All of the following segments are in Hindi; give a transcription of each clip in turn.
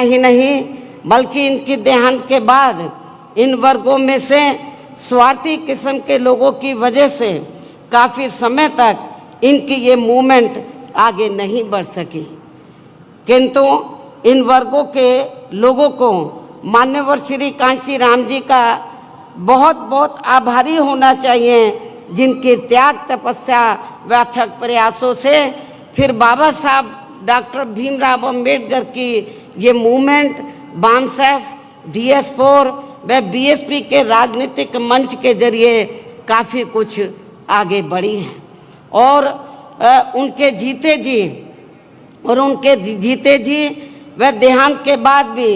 ही नहीं बल्कि इनकी देहांत के बाद इन वर्गों में से स्वार्थी किस्म के लोगों की वजह से काफ़ी समय तक इनकी ये मूवमेंट आगे नहीं बढ़ सकी। किंतु इन वर्गों के लोगों को मान्यवर श्री कांशी राम जी का बहुत बहुत आभारी होना चाहिए, जिनके त्याग तपस्या व अथक प्रयासों से फिर बाबा साहब डॉक्टर भीमराव अंबेडकर की ये मूवमेंट बामसेफ, DS4 व BSP के राजनीतिक मंच के जरिए काफ़ी कुछ आगे बढ़ी है। और उनके जीते जी व देहांत के बाद भी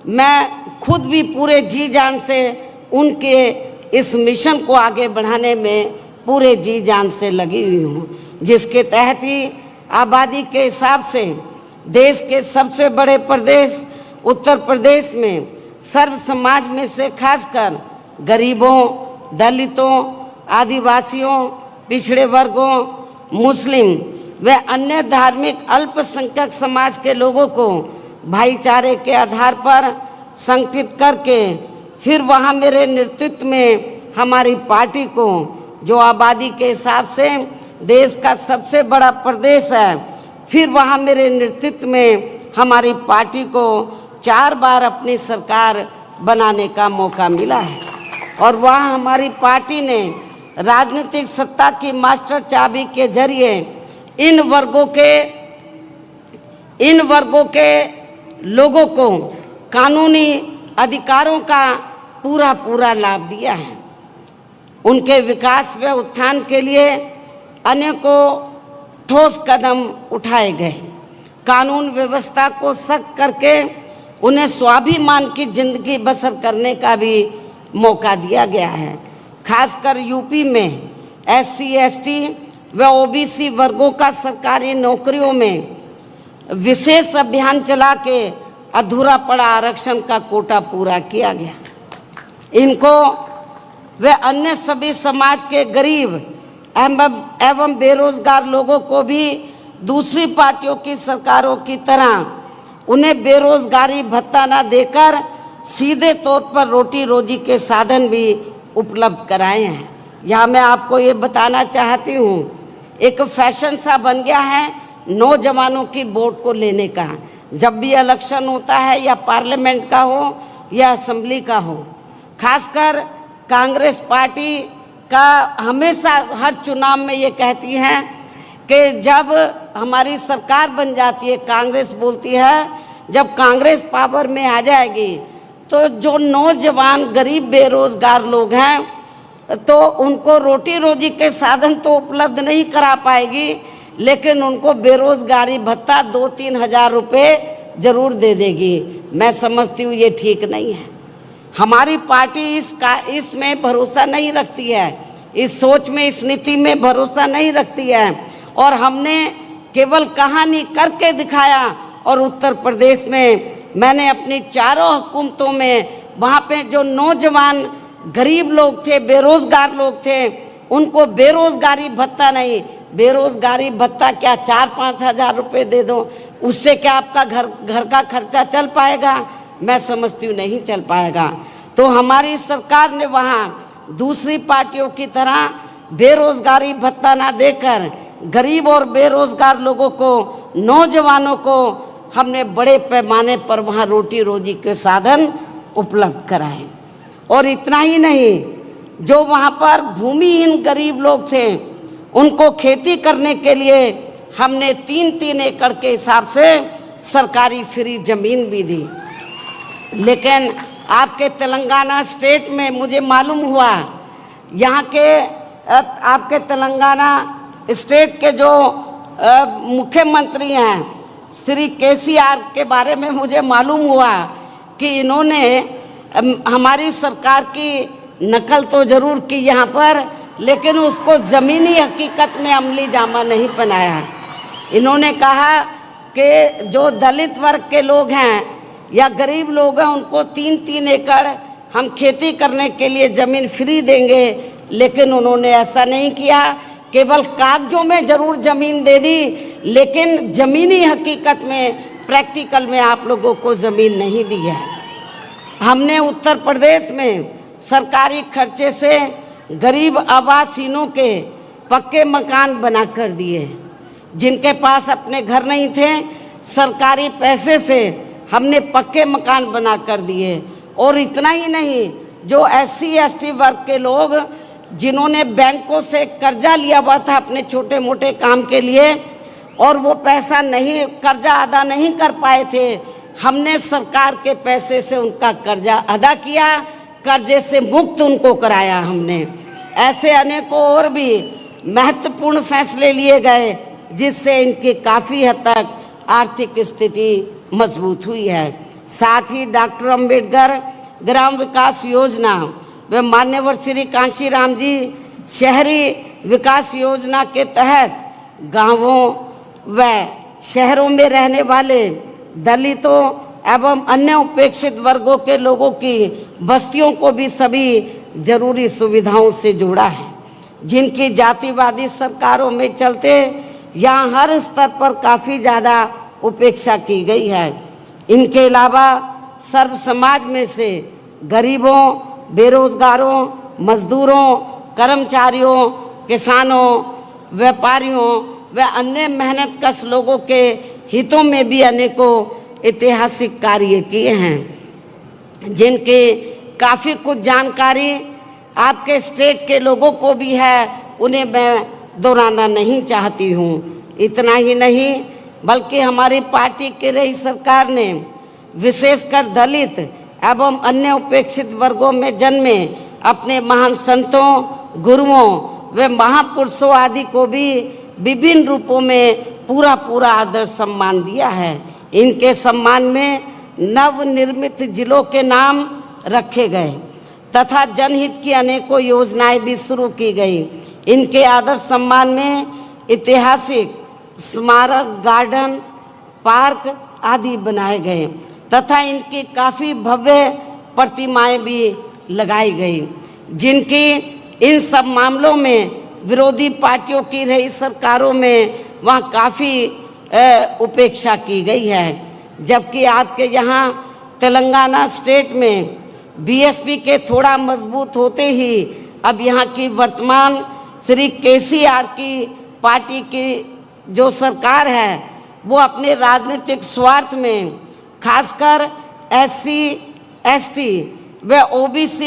मैं खुद भी पूरे जी जान से उनके इस मिशन को आगे बढ़ाने में पूरे जी जान से लगी हुई हूँ, जिसके तहत ही आबादी के हिसाब से देश के सबसे बड़े प्रदेश उत्तर प्रदेश में सर्व समाज में से खासकर गरीबों, दलितों, आदिवासियों, पिछड़े वर्गों, मुस्लिम व अन्य धार्मिक अल्पसंख्यक समाज के लोगों को भाईचारे के आधार पर संगठित करके फिर वहाँ मेरे नेतृत्व में हमारी पार्टी को, जो आबादी के हिसाब से देश का सबसे बड़ा प्रदेश है, फिर वहाँ मेरे नेतृत्व में हमारी पार्टी को 4 बार अपनी सरकार बनाने का मौका मिला है। और वहाँ हमारी पार्टी ने राजनीतिक सत्ता की मास्टर चाबी के जरिए इन वर्गों के लोगों को कानूनी अधिकारों का पूरा लाभ दिया है। उनके विकास व उत्थान के लिए अनेकों ठोस कदम उठाए गए। कानून व्यवस्था को सख्त करके उन्हें स्वाभिमान की जिंदगी बसर करने का भी मौका दिया गया है। खासकर यूपी में SC, ST व OBC वर्गों का सरकारी नौकरियों में विशेष अभियान चला के अधूरा पड़ा आरक्षण का कोटा पूरा किया गया। इनको व अन्य सभी समाज के गरीब एवं बेरोजगार लोगों को भी दूसरी पार्टियों की सरकारों की तरह उन्हें बेरोजगारी भत्ता न देकर सीधे तौर पर रोटी रोजी के साधन भी उपलब्ध कराए हैं। यहाँ मैं आपको ये बताना चाहती हूँ, एक फैशन सा बन गया है नौजवानों की वोट को लेने का। जब भी इलेक्शन होता है, या पार्लियामेंट का हो या असेंबली का हो, खासकर कांग्रेस पार्टी का हमेशा हर चुनाव में ये कहती है कि जब हमारी सरकार बन जाती है, कांग्रेस बोलती है जब कांग्रेस पावर में आ जाएगी तो जो नौजवान गरीब बेरोजगार लोग हैं तो उनको रोटी रोजी के साधन तो उपलब्ध नहीं करा पाएगी, लेकिन उनको बेरोजगारी भत्ता 2-3 हज़ार रुपये जरूर दे देगी। मैं समझती हूँ ये ठीक नहीं है। हमारी पार्टी इसमें भरोसा नहीं रखती है, इस सोच में, इस नीति में भरोसा नहीं रखती है। और हमने केवल कहानी करके दिखाया। और उत्तर प्रदेश में मैंने अपनी 4 हुकूमतों में वहाँ पे जो नौजवान गरीब लोग थे, बेरोजगार लोग थे, उनको बेरोजगारी भत्ता नहीं, बेरोजगारी भत्ता क्या 4-5 हज़ार रुपये दे दो, उससे क्या आपका घर का खर्चा चल पाएगा? मैं समझती हूँ नहीं चल पाएगा। तो हमारी सरकार ने वहाँ दूसरी पार्टियों की तरह बेरोजगारी भत्ता ना देकर गरीब और बेरोजगार लोगों को, नौजवानों को हमने बड़े पैमाने पर वहाँ रोटी रोजी के साधन उपलब्ध कराए। और इतना ही नहीं, जो वहाँ पर भूमिहीन गरीब लोग थे उनको खेती करने के लिए हमने 3-3 एकड़ के हिसाब से सरकारी फ्री जमीन भी दी। लेकिन आपके तेलंगाना स्टेट में मुझे मालूम हुआ, यहाँ के आपके तेलंगाना स्टेट के जो मुख्यमंत्री हैं श्री KCR के बारे में मुझे मालूम हुआ कि इन्होंने हमारी सरकार की नकल तो जरूर की यहाँ पर, लेकिन उसको ज़मीनी हकीकत में अमली जामा नहीं पहनाया। इन्होंने कहा कि जो दलित वर्ग के लोग हैं या गरीब लोग हैं उनको 3-3 एकड़ हम खेती करने के लिए ज़मीन फ्री देंगे, लेकिन उन्होंने ऐसा नहीं किया। केवल कागजों में ज़रूर ज़मीन दे दी, लेकिन ज़मीनी हकीकत में प्रैक्टिकल में आप लोगों को ज़मीन नहीं दी है। हमने उत्तर प्रदेश में सरकारी खर्चे से गरीब आवासहीनों के पक्के मकान बना कर दिए। जिनके पास अपने घर नहीं थे, सरकारी पैसे से हमने पक्के मकान बना कर दिए। और इतना ही नहीं, जो SC ST वर्ग के लोग जिन्होंने बैंकों से कर्जा लिया हुआ था अपने छोटे मोटे काम के लिए और वो पैसा नहीं, कर्जा अदा नहीं कर पाए थे, हमने सरकार के पैसे से उनका कर्जा अदा किया, कर्जे से मुक्त उनको कराया हमने। ऐसे अनेकों और भी महत्वपूर्ण फैसले लिए गए जिससे इनकी काफ़ी हद तक आर्थिक स्थिति मजबूत हुई है। साथ ही डॉक्टर अंबेडकर ग्राम विकास योजना व मान्यवर श्री कांशीराम जी शहरी विकास योजना के तहत गांवों व शहरों में रहने वाले दलितों एवं अन्य उपेक्षित वर्गों के लोगों की बस्तियों को भी सभी जरूरी सुविधाओं से जोड़ा है, जिनकी जातिवादी सरकारों में चलते यहाँ हर स्तर पर काफ़ी ज़्यादा उपेक्षा की गई है। इनके अलावा सर्व समाज में से गरीबों, बेरोजगारों, मजदूरों, कर्मचारियों, किसानों, व्यापारियों व अन्य मेहनतकश लोगों के हितों में भी अनेकों ऐतिहासिक कार्य किए हैं, जिनकी काफ़ी कुछ जानकारी आपके स्टेट के लोगों को भी है, उन्हें मैं दोहराना नहीं चाहती हूँ। इतना ही नहीं बल्कि हमारी पार्टी की रही सरकार ने विशेषकर दलित एवं अन्य उपेक्षित वर्गों में जन्मे अपने महान संतों, गुरुओं व महापुरुषों आदि को भी विभिन्न रूपों में पूरा आदर सम्मान दिया है। इनके सम्मान में नवनिर्मित जिलों के नाम रखे गए तथा जनहित की अनेकों योजनाएं भी शुरू की गई। इनके आदर सम्मान में ऐतिहासिक स्मारक, गार्डन, पार्क आदि बनाए गए तथा इनकी काफ़ी भव्य प्रतिमाएं भी लगाई गई, जिनकी इन सब मामलों में विरोधी पार्टियों की रही सरकारों में वहाँ काफ़ी उपेक्षा की गई है। जबकि आपके यहाँ तेलंगाना स्टेट में BSP के थोड़ा मजबूत होते ही अब यहाँ की वर्तमान श्री KCR की पार्टी की जो सरकार है वो अपने राजनीतिक स्वार्थ में खासकर SC ST व OBC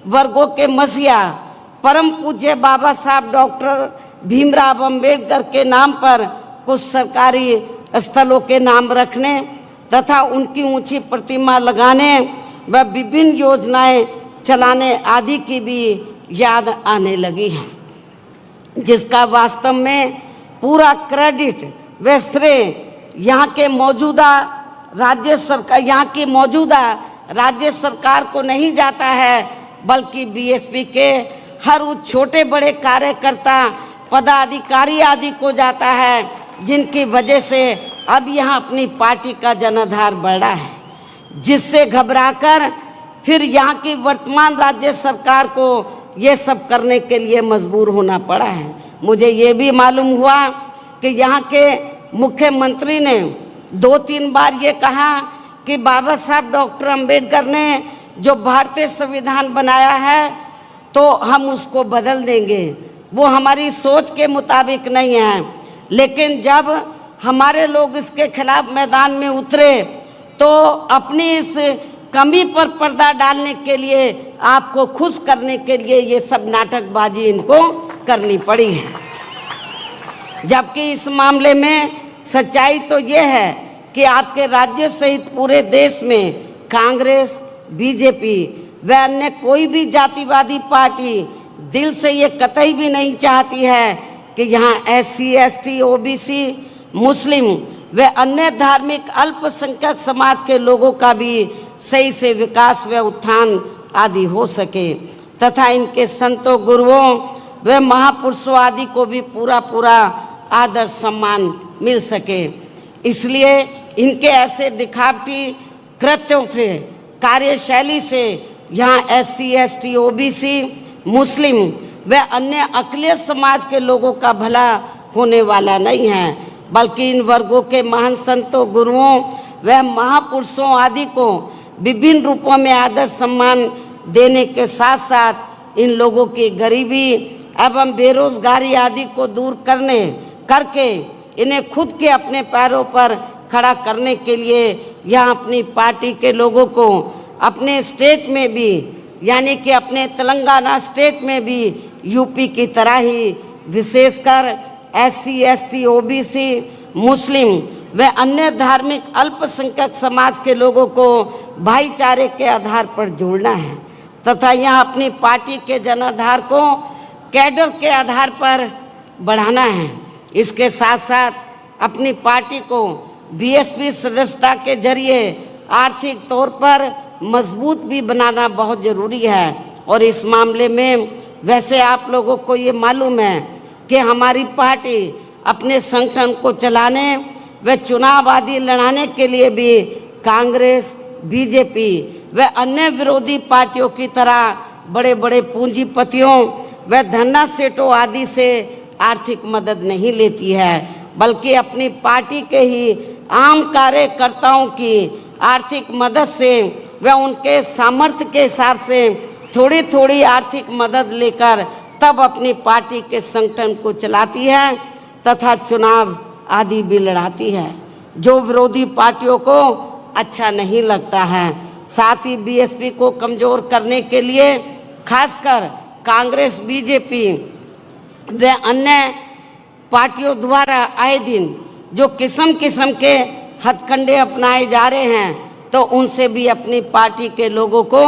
वर्गों के मसीहा परम पूज्य बाबा साहब डॉक्टर भीमराव अंबेडकर के नाम पर कुछ सरकारी स्थलों के नाम रखने तथा उनकी ऊंची प्रतिमा लगाने व विभिन्न योजनाएं चलाने आदि की भी याद आने लगी है, जिसका वास्तव में पूरा क्रेडिट व श्रेय यहाँ के मौजूदा राज्य सरकार को नहीं जाता है, बल्कि BSP के हर उस छोटे बड़े कार्यकर्ता, पदाधिकारी आदि को जाता है, जिनकी वजह से अब यहाँ अपनी पार्टी का जनाधार बढ़ा है, जिससे घबराकर फिर यहाँ की वर्तमान राज्य सरकार को ये सब करने के लिए मजबूर होना पड़ा है। मुझे ये भी मालूम हुआ कि यहाँ के मुख्यमंत्री ने 2-3 बार ये कहा कि बाबा साहब डॉक्टर अंबेडकर ने जो भारतीय संविधान बनाया है तो हम उसको बदल देंगे, वो हमारी सोच के मुताबिक नहीं है। लेकिन जब हमारे लोग इसके खिलाफ मैदान में उतरे तो अपनी इस कमी पर पर्दा डालने के लिए, आपको खुश करने के लिए ये सब नाटकबाजी इनको करनी पड़ी है। जबकि इस मामले में सच्चाई तो ये है कि आपके राज्य सहित पूरे देश में कांग्रेस, BJP व अन्य कोई भी जातिवादी पार्टी दिल से ये कतई भी नहीं चाहती है कि यहाँ SC ST OBC मुस्लिम व अन्य धार्मिक अल्पसंख्यक समाज के लोगों का भी सही से विकास व उत्थान आदि हो सके तथा इनके संतों, गुरुओं व महापुरुषों आदि को भी पूरा आदर सम्मान मिल सके। इसलिए इनके ऐसे दिखावटी कृत्यों से, कार्यशैली से यहाँ SC ST OBC मुस्लिम व अन्य अक़लियत समाज के लोगों का भला होने वाला नहीं है, बल्कि इन वर्गों के महान संतों, गुरुओं व महापुरुषों आदि को विभिन्न रूपों में आदर सम्मान देने के साथ साथ इन लोगों की गरीबी एवं बेरोजगारी आदि को दूर करके इन्हें खुद के अपने पैरों पर खड़ा करने के लिए यहाँ अपनी पार्टी के लोगों को अपने स्टेट में भी, यानी कि अपने तेलंगाना स्टेट में भी यूपी की तरह ही विशेषकर SC, ST, OBC, मुस्लिम व अन्य धार्मिक अल्पसंख्यक समाज के लोगों को भाईचारे के आधार पर जोड़ना है तथा यहाँ अपनी पार्टी के जनाधार को कैडर के आधार पर बढ़ाना है। इसके साथ साथ अपनी पार्टी को BSP सदस्यता के जरिए आर्थिक तौर पर मजबूत भी बनाना बहुत ज़रूरी है। और इस मामले में वैसे आप लोगों को ये मालूम है कि हमारी पार्टी अपने संगठन को चलाने व चुनाव आदि लड़ाने के लिए भी कांग्रेस, BJP व अन्य विरोधी पार्टियों की तरह बड़े बड़े पूंजीपतियों व धन्ना सेठों आदि से आर्थिक मदद नहीं लेती है, बल्कि अपनी पार्टी के ही आम कार्यकर्ताओं की आर्थिक मदद से व उनके सामर्थ्य के हिसाब से थोड़ी थोड़ी आर्थिक मदद लेकर तब अपनी पार्टी के संगठन को चलाती है तथा चुनाव आदि भी लड़ाती है, जो विरोधी पार्टियों को अच्छा नहीं लगता है। साथ ही BSP को कमज़ोर करने के लिए खासकर कांग्रेस, BJP व अन्य पार्टियों द्वारा आए दिन जो किस्म किस्म के हथकंडे अपनाए जा रहे हैं, तो उनसे भी अपनी पार्टी के लोगों को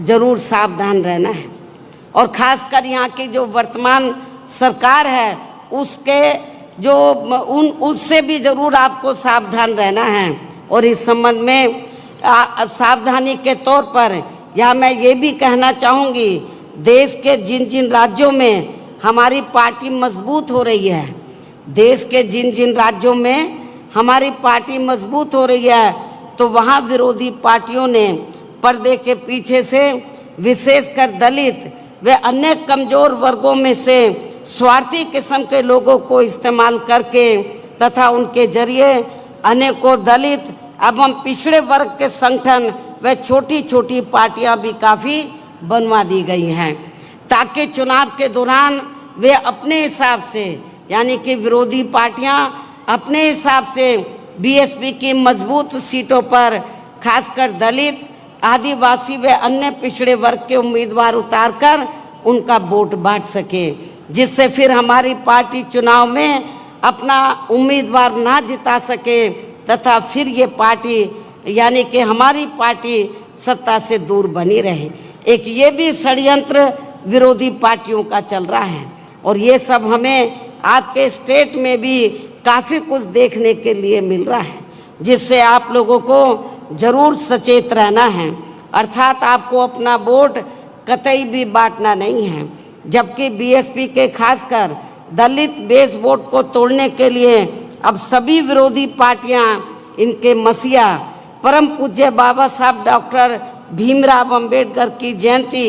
ज़रूर सावधान रहना है। और ख़ासकर यहाँ की जो वर्तमान सरकार है उसके जो उससे भी ज़रूर आपको सावधान रहना है। और इस संबंध में सावधानी के तौर पर यहाँ मैं ये भी कहना चाहूँगी, देश के जिन जिन राज्यों में हमारी पार्टी मजबूत हो रही है, देश के जिन जिन राज्यों में हमारी पार्टी मजबूत हो रही है, तो वहाँ विरोधी पार्टियों ने पर्दे के पीछे से विशेषकर दलित व अन्य कमज़ोर वर्गों में से स्वार्थी किस्म के लोगों को इस्तेमाल करके तथा उनके जरिए अनेकों दलित एवं पिछड़े वर्ग के संगठन व छोटी छोटी पार्टियां भी काफ़ी बनवा दी गई हैं, ताकि चुनाव के दौरान वे अपने हिसाब से, यानी कि विरोधी पार्टियां अपने हिसाब से BSP की मजबूत सीटों पर खासकर दलित, आदिवासी व अन्य पिछड़े वर्ग के उम्मीदवार उतारकर उनका वोट बांट सके, जिससे फिर हमारी पार्टी चुनाव में अपना उम्मीदवार ना जिता सके तथा फिर ये पार्टी, यानी कि हमारी पार्टी सत्ता से दूर बनी रहे। एक ये भी षड्यंत्र विरोधी पार्टियों का चल रहा है और ये सब हमें आपके स्टेट में भी काफ़ी कुछ देखने के लिए मिल रहा है, जिससे आप लोगों को ज़रूर सचेत रहना है। अर्थात आपको अपना वोट कतई भी बांटना नहीं है, जबकि BSP के खासकर दलित बेस वोट को तोड़ने के लिए अब सभी विरोधी पार्टियां इनके मसीहा परम पूज्य बाबा साहब डॉक्टर भीमराव अंबेडकर की जयंती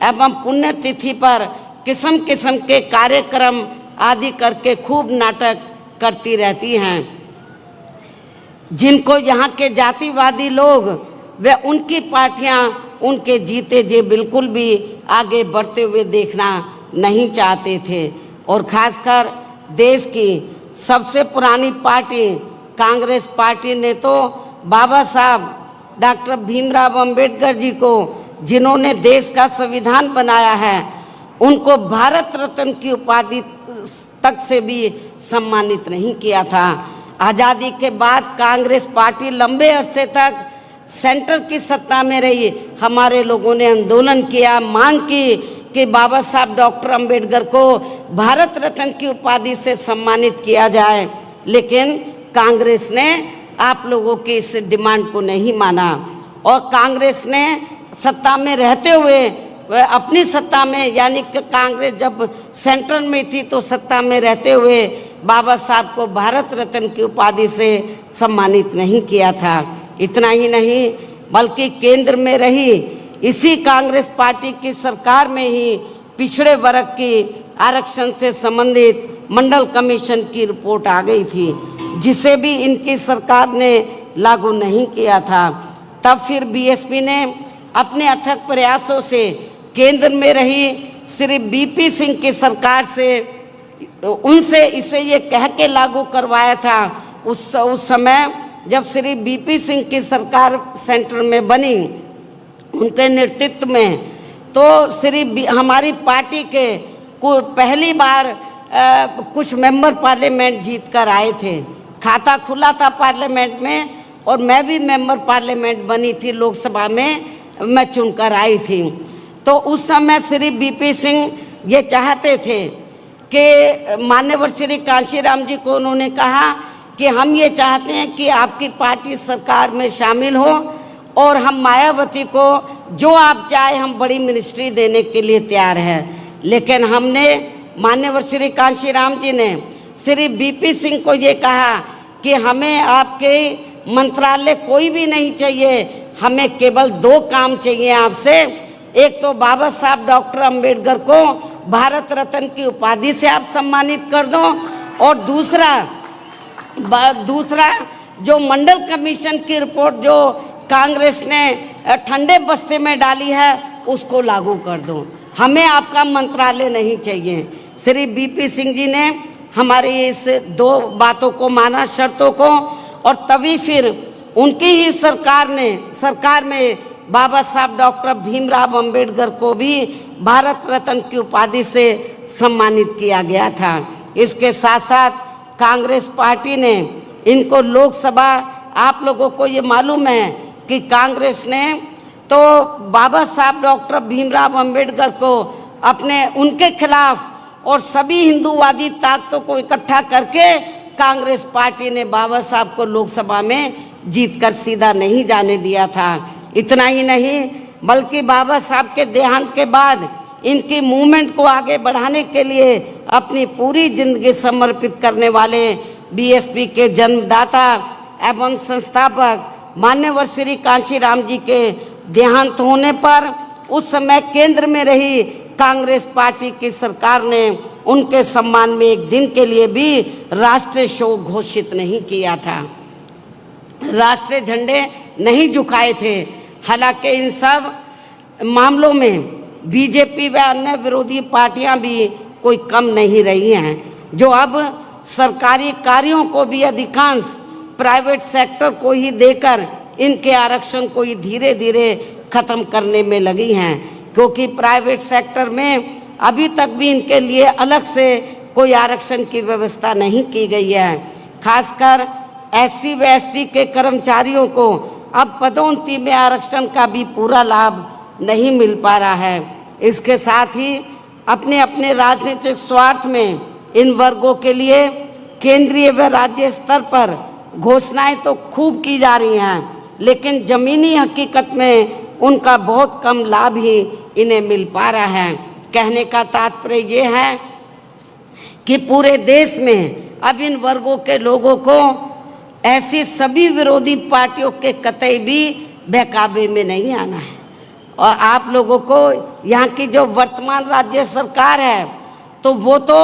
एवं पुण्यतिथि पर किस्म किस्म के कार्यक्रम आदि करके खूब नाटक करती रहती हैं, जिनको यहाँ के जातिवादी लोग व उनकी पार्टियां उनके जीते जी बिल्कुल भी आगे बढ़ते हुए देखना नहीं चाहते थे। और खासकर देश की सबसे पुरानी पार्टी कांग्रेस पार्टी ने तो बाबा साहब डॉक्टर भीमराव अंबेडकर जी को, जिन्होंने देश का संविधान बनाया है, उनको भारत रत्न की उपाधि तक से भी सम्मानित नहीं किया था। आज़ादी के बाद कांग्रेस पार्टी लंबे अरसे तक सेंटर की सत्ता में रही। हमारे लोगों ने आंदोलन किया, मांग की कि बाबा साहब डॉक्टर अंबेडकर को भारत रत्न की उपाधि से सम्मानित किया जाए, लेकिन कांग्रेस ने आप लोगों की इस डिमांड को नहीं माना और कांग्रेस ने सत्ता में रहते हुए वह अपनी सत्ता में, यानी कि कांग्रेस जब सेंटर में थी तो सत्ता में रहते हुए बाबा साहब को भारत रत्न की उपाधि से सम्मानित नहीं किया था। इतना ही नहीं बल्कि केंद्र में रही इसी कांग्रेस पार्टी की सरकार में ही पिछड़े वर्ग की आरक्षण से संबंधित मंडल कमीशन की रिपोर्ट आ गई थी, जिसे भी इनकी सरकार ने लागू नहीं किया था। तब फिर बीएसपी ने अपने अथक प्रयासों से केंद्र में रही श्री बीपी सिंह की सरकार से उनसे इसे ये कह के लागू करवाया था उस समय जब श्री बीपी सिंह की सरकार सेंटर में बनी, उनके नेतृत्व में, तो हमारी पार्टी के पहली बार कुछ मेंबर पार्लियामेंट जीत कर आए थे। खाता खुला था पार्लियामेंट में और मैं भी मेंबर पार्लियामेंट बनी थी, लोकसभा में मैं चुनकर आई थी। तो उस समय श्री बीपी सिंह ये चाहते थे कि माननीय श्री कांशीराम जी को उन्होंने कहा कि हम ये चाहते हैं कि आपकी पार्टी सरकार में शामिल हो और हम मायावती को जो आप चाहे हम बड़ी मिनिस्ट्री देने के लिए तैयार हैं। लेकिन हमने माननीय श्री कांशीराम जी ने श्री बीपी सिंह को ये कहा कि हमें आपके मंत्रालय कोई भी नहीं चाहिए, हमें केवल 2 काम चाहिए आपसे। एक तो बाबा साहब डॉक्टर अंबेडकर को भारत रत्न की उपाधि से आप सम्मानित कर दो और दूसरा जो मंडल कमीशन की रिपोर्ट जो कांग्रेस ने ठंडे बस्ते में डाली है उसको लागू कर दो, हमें आपका मंत्रालय नहीं चाहिए। श्री बीपी सिंह जी ने हमारी इस 2 बातों को माना, शर्तों को, और तभी फिर उनकी ही सरकार में बाबा साहब डॉक्टर भीमराव अंबेडकर को भी भारत रत्न की उपाधि से सम्मानित किया गया था। इसके साथ साथ कांग्रेस पार्टी ने इनको लोकसभा, आप लोगों को ये मालूम है कि कांग्रेस ने तो बाबा साहब डॉक्टर भीमराव अंबेडकर को उनके खिलाफ और सभी हिंदूवादी ताकतों को इकट्ठा करके कांग्रेस पार्टी ने बाबा साहब को लोकसभा में जीतकर सीधा नहीं जाने दिया था। इतना ही नहीं बल्कि बाबा साहब के देहांत के बाद इनकी मूवमेंट को आगे बढ़ाने के लिए अपनी पूरी जिंदगी समर्पित करने वाले बीएसपी के जन्मदाता एवं संस्थापक मान्यवर श्री कांशीराम जी के देहांत होने पर उस समय केंद्र में रही कांग्रेस पार्टी की सरकार ने उनके सम्मान में एक दिन के लिए भी राष्ट्रीय शोक घोषित नहीं किया था, राष्ट्रीय झंडे नहीं झुकाए थे। हालांकि इन सब मामलों में बीजेपी व अन्य विरोधी पार्टियां भी कोई कम नहीं रही हैं, जो अब सरकारी कार्यों को भी अधिकांश प्राइवेट सेक्टर को ही देकर इनके आरक्षण को ही धीरे धीरे खत्म करने में लगी हैं, क्योंकि प्राइवेट सेक्टर में अभी तक भी इनके लिए अलग से कोई आरक्षण की व्यवस्था नहीं की गई है। खासकर एससी व एसटी के कर्मचारियों को अब पदोन्नति में आरक्षण का भी पूरा लाभ नहीं मिल पा रहा है। इसके साथ ही अपने अपने राजनीतिक स्वार्थ में इन वर्गों के लिए केंद्रीय व राज्य स्तर पर घोषणाएं तो खूब की जा रही हैं, लेकिन जमीनी हकीकत में उनका बहुत कम लाभ ही इन्हें मिल पा रहा है। कहने का तात्पर्य ये है कि पूरे देश में अब इन वर्गों के लोगों को ऐसी सभी विरोधी पार्टियों के कतई भी बहकावे में नहीं आना है। और आप लोगों को यहाँ की जो वर्तमान राज्य सरकार है तो वो तो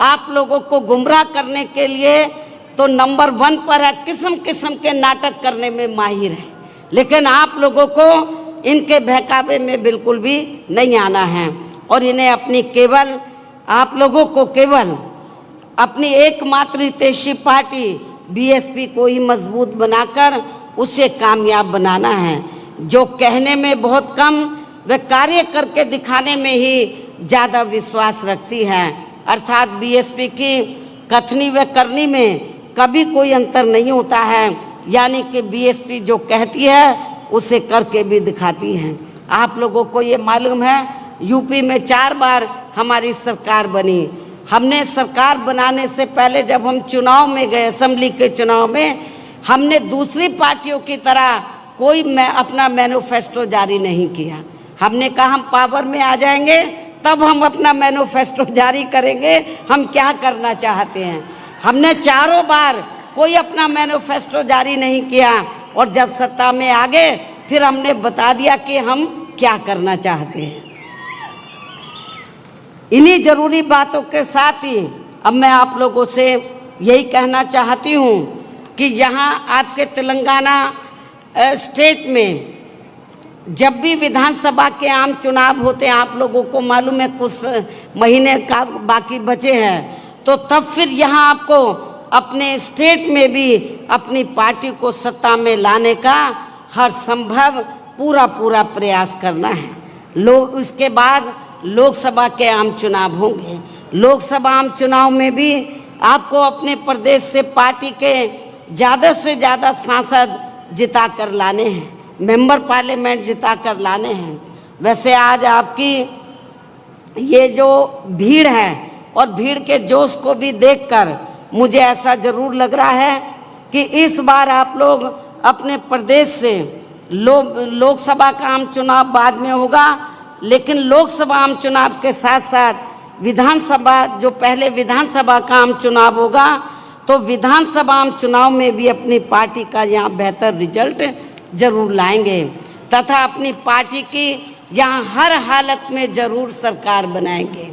आप लोगों को गुमराह करने के लिए तो नंबर 1 पर है, किस्म किस्म के नाटक करने में माहिर है, लेकिन आप लोगों को इनके बहकावे में बिल्कुल भी नहीं आना है। और इन्हें आप लोगों को केवल अपनी एकमात्र हितैषी पार्टी बीएसपी को ही मजबूत बनाकर उसे कामयाब बनाना है, जो कहने में बहुत कम व कार्य करके दिखाने में ही ज़्यादा विश्वास रखती है। अर्थात बीएसपी की कथनी व करनी में कभी कोई अंतर नहीं होता है, यानी कि बीएसपी जो कहती है उसे करके भी दिखाती है। आप लोगों को ये मालूम है यूपी में 4 बार हमारी सरकार बनी। हमने सरकार बनाने से पहले जब हम चुनाव में गए, असेंबली के चुनाव में, हमने दूसरी पार्टियों की तरह कोई अपना मैनिफेस्टो जारी नहीं किया। हमने कहा हम पावर में आ जाएंगे तब हम अपना मैनिफेस्टो जारी करेंगे, हम क्या करना चाहते हैं। हमने 4 बार कोई अपना मैनिफेस्टो जारी नहीं किया और जब सत्ता में आ गए फिर हमने बता दिया कि हम क्या करना चाहते हैं। इन्हीं जरूरी बातों के साथ ही अब मैं आप लोगों से यही कहना चाहती हूँ कि यहाँ आपके तेलंगाना स्टेट में जब भी विधानसभा के आम चुनाव होते हैं, आप लोगों को मालूम है कुछ महीने का बाकी बचे हैं, तो तब फिर यहाँ आपको अपने स्टेट में भी अपनी पार्टी को सत्ता में लाने का हर संभव पूरा प्रयास करना है। लोग उसके बाद लोकसभा के आम चुनाव होंगे। लोकसभा आम चुनाव में भी आपको अपने प्रदेश से पार्टी के ज़्यादा से ज़्यादा सांसद जिता कर लाने हैं, मेंबर पार्लियामेंट जिता कर लाने हैं। वैसे आज आपकी ये जो भीड़ है और भीड़ के जोश को भी देखकर मुझे ऐसा ज़रूर लग रहा है कि इस बार आप लोग अपने प्रदेश से लोकसभा का आम चुनाव बाद में होगा, लेकिन लोकसभा आम चुनाव के साथ साथ विधानसभा, जो पहले विधानसभा का आम चुनाव होगा, तो विधानसभा आम चुनाव में भी अपनी पार्टी का यहाँ बेहतर रिजल्ट जरूर लाएंगे तथा अपनी पार्टी की यहाँ हर हालत में ज़रूर सरकार बनाएंगे।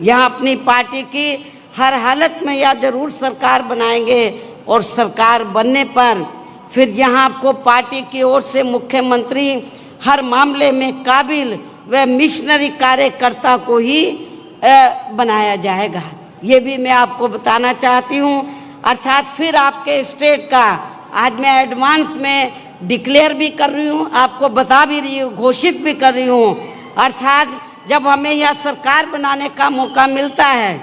यहाँ अपनी पार्टी की हर हालत में यह ज़रूर सरकार बनाएंगे और सरकार बनने पर फिर यहाँ आपको पार्टी की ओर से मुख्यमंत्री हर मामले में काबिल व मिशनरी कार्यकर्ता को ही बनाया जाएगा। ये भी मैं आपको बताना चाहती हूँ। अर्थात फिर आपके स्टेट का आज मैं एडवांस में डिक्लेयर भी कर रही हूँ, आपको बता भी रही हूँ, घोषित भी कर रही हूँ। अर्थात जब हमें यह सरकार बनाने का मौका मिलता है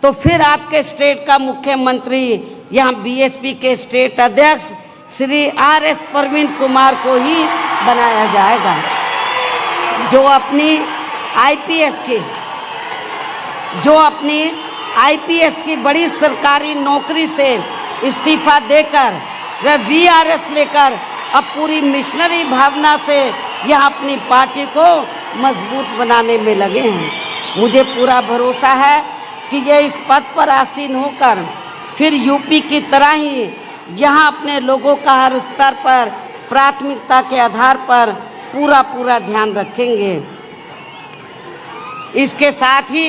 तो फिर आपके स्टेट का मुख्यमंत्री यहाँ बीएसपी के स्टेट अध्यक्ष श्री आर.एस. प्रवीण कुमार को ही बनाया जाएगा, जो अपनी आईपीएस की बड़ी सरकारी नौकरी से इस्तीफा देकर वह वीआरएस लेकर अब पूरी मिशनरी भावना से यह अपनी पार्टी को मजबूत बनाने में लगे हैं। मुझे पूरा भरोसा है कि ये इस पद पर आसीन होकर फिर यूपी की तरह ही यहाँ अपने लोगों का हर स्तर पर प्राथमिकता के आधार पर पूरा ध्यान रखेंगे। इसके साथ ही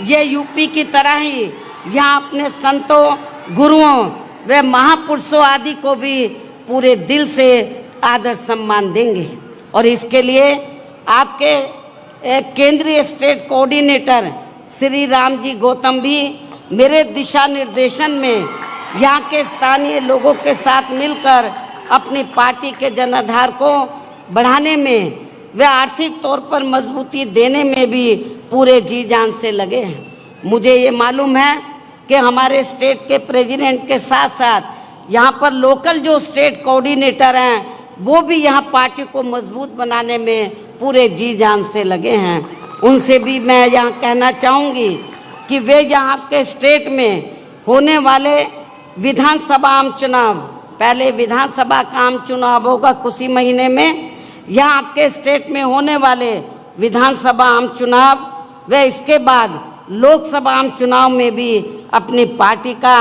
ये यूपी की तरह ही यहाँ अपने संतों, गुरुओं व महापुरुषों आदि को भी पूरे दिल से आदर सम्मान देंगे। और इसके लिए आपके केंद्रीय स्टेट कोऑर्डिनेटर श्री राम जी गौतम भी मेरे दिशा निर्देशन में यहाँ के स्थानीय लोगों के साथ मिलकर अपनी पार्टी के जनाधार को बढ़ाने में वे आर्थिक तौर पर मजबूती देने में भी पूरे जी जान से लगे हैं। मुझे ये मालूम है कि हमारे स्टेट के प्रेसिडेंट के साथ साथ यहाँ पर लोकल जो स्टेट कोऑर्डिनेटर हैं वो भी यहाँ पार्टी को मजबूत बनाने में पूरे जी जान से लगे हैं। उनसे भी मैं यहाँ कहना चाहूँगी कि वे यहाँ के स्टेट में होने वाले विधानसभा आम चुनाव, पहले विधानसभा का आम चुनाव होगा कुछ ही महीने में, यहाँ आपके स्टेट में होने वाले विधानसभा आम चुनाव व इसके बाद लोकसभा आम चुनाव में भी अपनी पार्टी का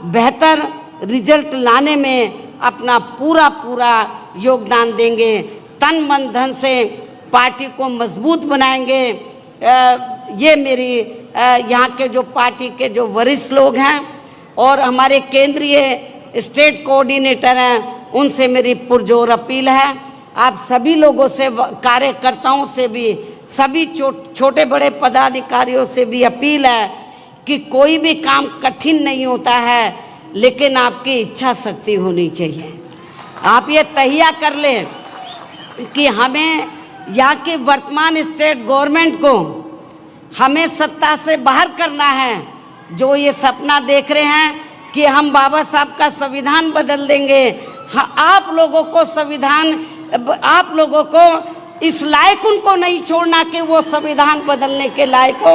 बेहतर रिजल्ट लाने में अपना पूरा योगदान देंगे। तन मन धन से पार्टी को मजबूत बनाएंगे। ये मेरी यहाँ के जो पार्टी के जो वरिष्ठ लोग हैं और हमारे केंद्रीय स्टेट कोऑर्डिनेटर हैं उनसे मेरी पुरजोर अपील है। आप सभी लोगों से, कार्यकर्ताओं से भी, सभी छोटे बड़े पदाधिकारियों से भी अपील है कि कोई भी काम कठिन नहीं होता है, लेकिन आपकी इच्छा शक्ति होनी चाहिए। आप ये तहिया कर लें कि हमें यहाँ की वर्तमान स्टेट गवर्नमेंट को हमें सत्ता से बाहर करना है। जो ये सपना देख रहे हैं कि हम बाबा साहब का संविधान बदल देंगे, आप लोगों को संविधान, आप लोगों को इस लायक उनको नहीं छोड़ना कि वो संविधान बदलने के लायक हो।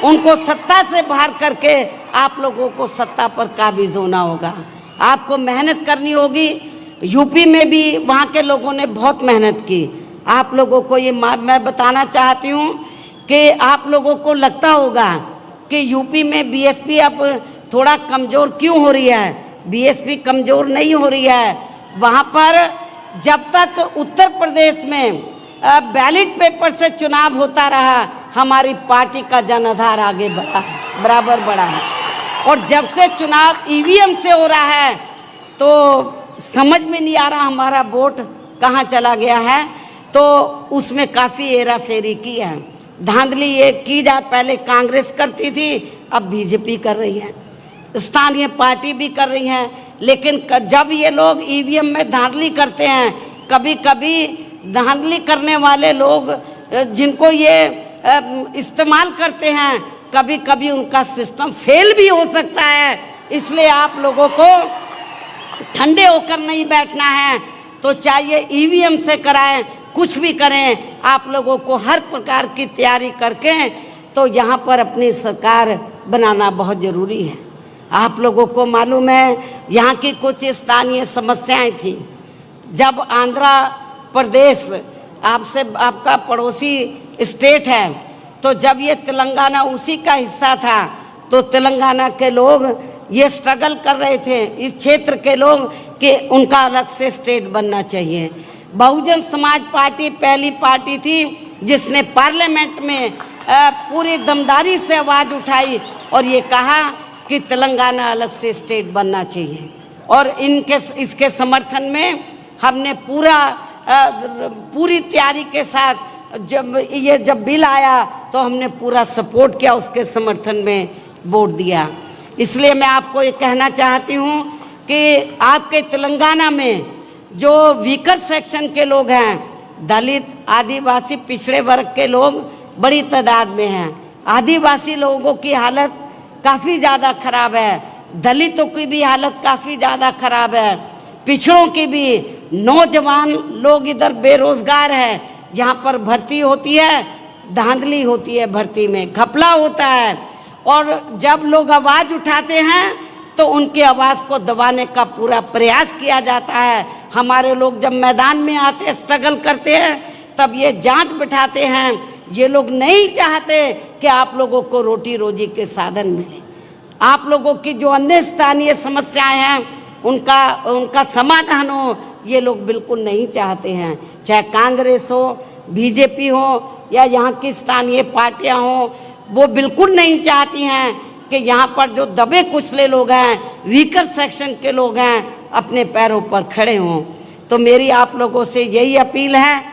उनको सत्ता से बाहर करके आप लोगों को सत्ता पर काबिज होना होगा। आपको मेहनत करनी होगी। यूपी में भी वहाँ के लोगों ने बहुत मेहनत की। आप लोगों को ये मैं बताना चाहती हूँ कि आप लोगों को लगता होगा कि यूपी में बीएसपी अब थोड़ा कमज़ोर क्यों हो रही है। बीएसपी कमज़ोर नहीं हो रही है। वहाँ पर जब तक उत्तर प्रदेश में बैलेट पेपर से चुनाव होता रहा, हमारी पार्टी का जनाधार आगे बढ़ा है, बराबर बढ़ा है। और जब से चुनाव ईवीएम से हो रहा है तो समझ में नहीं आ रहा हमारा वोट कहाँ चला गया है। तो उसमें काफ़ी हेरा फेरी की है, धांधली ये की जा, पहले कांग्रेस करती थी, अब बीजेपी कर रही है, स्थानीय पार्टी भी कर रही हैं। लेकिन जब ये लोग ईवीएम में धांधली करते हैं, कभी कभी धांधली करने वाले लोग जिनको ये इस्तेमाल करते हैं, कभी कभी उनका सिस्टम फेल भी हो सकता है। इसलिए आप लोगों को ठंडे होकर नहीं बैठना है, तो चाहिए ईवीएम से कराएं, कुछ भी करें, आप लोगों को हर प्रकार की तैयारी करके तो यहाँ पर अपनी सरकार बनाना बहुत ज़रूरी है। आप लोगों को मालूम है यहाँ की कुछ स्थानीय समस्याएं थी। जब आंध्र प्रदेश आपसे आपका पड़ोसी स्टेट है, तो जब ये तेलंगाना उसी का हिस्सा था, तो तेलंगाना के लोग ये स्ट्रगल कर रहे थे, इस क्षेत्र के लोग, कि उनका अलग से स्टेट बनना चाहिए। बहुजन समाज पार्टी पहली पार्टी थी जिसने पार्लियामेंट में पूरी दमदारी से आवाज़ उठाई और ये कहा कि तेलंगाना अलग से स्टेट बनना चाहिए। और इसके समर्थन में हमने पूरी तैयारी के साथ जब बिल आया तो हमने पूरा सपोर्ट किया, उसके समर्थन में वोट दिया। इसलिए मैं आपको ये कहना चाहती हूँ कि आपके तेलंगाना में जो वीकर सेक्शन के लोग हैं, दलित, आदिवासी, पिछड़े वर्ग के लोग बड़ी तादाद में हैं। आदिवासी लोगों की हालत काफ़ी ज़्यादा खराब है, दलितों की भी हालत काफ़ी ज़्यादा खराब है, पिछड़ों की भी। नौजवान लोग इधर बेरोजगार हैं, जहाँ पर भर्ती होती है धांधली होती है, भर्ती में घपला होता है। और जब लोग आवाज़ उठाते हैं तो उनकी आवाज़ को दबाने का पूरा प्रयास किया जाता है। हमारे लोग जब मैदान में आते हैं, स्ट्रगल करते हैं, तब ये जांच बिठाते हैं। ये लोग नहीं चाहते कि आप लोगों को रोटी रोजी के साधन मिले। आप लोगों की जो अन्य स्थानीय समस्याएं हैं उनका समाधान हो, ये लोग बिल्कुल नहीं चाहते हैं। चाहे कांग्रेस हो, बीजेपी हो या यहाँ की स्थानीय पार्टियाँ हों, वो बिल्कुल नहीं चाहती हैं कि यहाँ पर जो दबे कुचले लोग हैं, वीकर सेक्शन के लोग हैं, अपने पैरों पर खड़े हों। तो मेरी आप लोगों से यही अपील है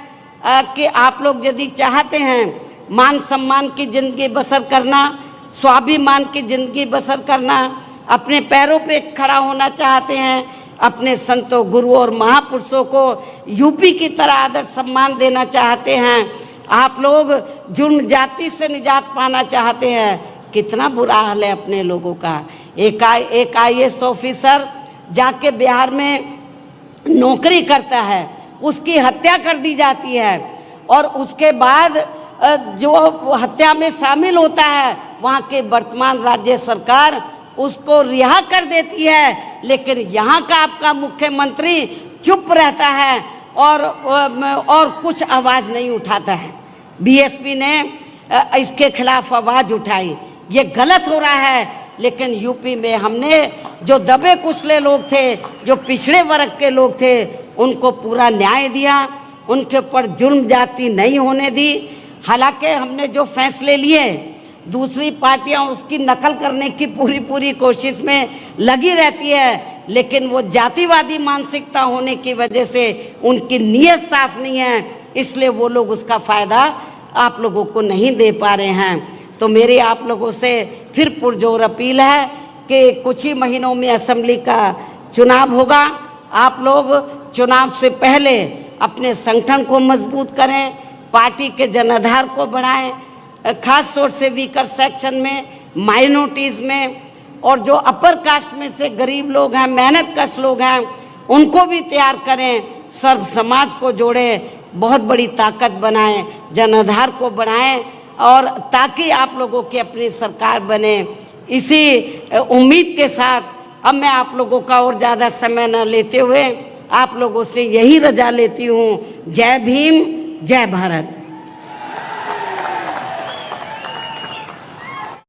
कि आप लोग यदि चाहते हैं मान सम्मान की ज़िंदगी बसर करना, स्वाभिमान की ज़िंदगी बसर करना, अपने पैरों पे खड़ा होना चाहते हैं, अपने संतों, गुरुओं और महापुरुषों को यूपी की तरह आदर सम्मान देना चाहते हैं, आप लोग जुर्म जाति से निजात पाना चाहते हैं, कितना बुरा हाल है अपने लोगों का। एक IAS ऑफिसर जाके बिहार में नौकरी करता है, उसकी हत्या कर दी जाती है और उसके बाद जो हत्या में शामिल होता है, वहाँ के वर्तमान राज्य सरकार उसको रिहा कर देती है। लेकिन यहाँ का आपका मुख्यमंत्री चुप रहता है और कुछ आवाज़ नहीं उठाता है। BSP ने इसके खिलाफ आवाज़ उठाई, ये गलत हो रहा है। लेकिन यूपी में हमने जो दबे कुचले लोग थे, जो पिछड़े वर्ग के लोग थे, उनको पूरा न्याय दिया, उनके ऊपर जुर्म जाति नहीं होने दी। हालांकि हमने जो फैसले लिए, दूसरी पार्टियां उसकी नकल करने की पूरी कोशिश में लगी रहती है, लेकिन वो जातिवादी मानसिकता होने की वजह से उनकी नीयत साफ नहीं है, इसलिए वो लोग उसका फ़ायदा आप लोगों को नहीं दे पा रहे हैं। तो मेरी आप लोगों से फिर पुरजोर अपील है कि कुछ ही महीनों में असेंबली का चुनाव होगा। आप लोग चुनाव से पहले अपने संगठन को मजबूत करें, पार्टी के जनाधार को बढ़ाएं, खास तौर से वीकर सेक्शन में, माइनॉरिटीज़ में, और जो अपर कास्ट में से गरीब लोग हैं, मेहनत कश लोग हैं, उनको भी तैयार करें, सर्व समाज को जोड़ें, बहुत बड़ी ताकत बनाएं, जनाधार को बढ़ाएं, और ताकि आप लोगों की अपनी सरकार बने। इसी उम्मीद के साथ अब मैं आप लोगों का और ज़्यादा समय न लेते हुए आप लोगों से यही रजा लेती हूँ। जय भीम, जय भारत।